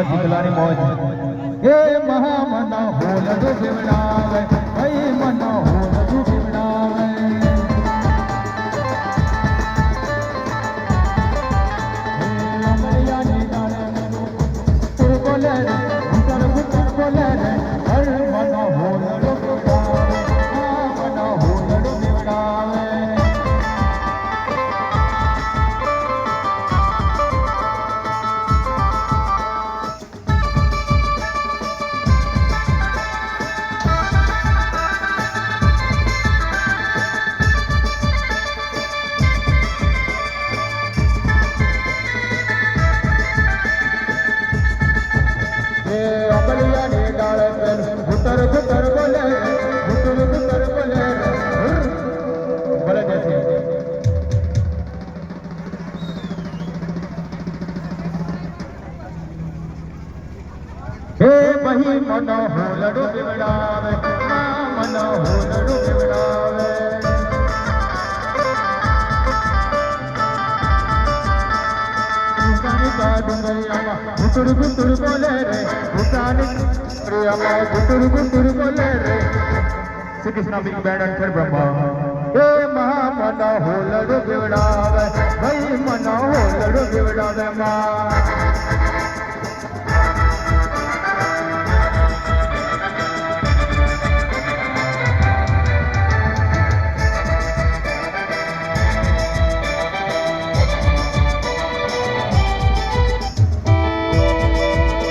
દીકલાની મોજ એ મહામના હોલડો બેવડાવે ભાઈ મના હોલડો બેવડાવે અમરિયાની ડાળે તુર બોલે રે ઉતર ઉતર બોલે રે હર મના હોલડો બેવડાવે મના હોલડો બેવડાવે गुटर गुटर बोले गुटर गुटर बोले बोले जैसे हे वही मनो होलडो बिवड़ावे मनो होलडो बिवड़ावे गुटर गुटर बोले रे भूटानी गुटर गुटर बोले रे श्री कृष्ण बिग बैंड अंतर ब्रह्मा हे महामना होलडो बिवड़ावे भाई मना होलडो बिवड़ावे मां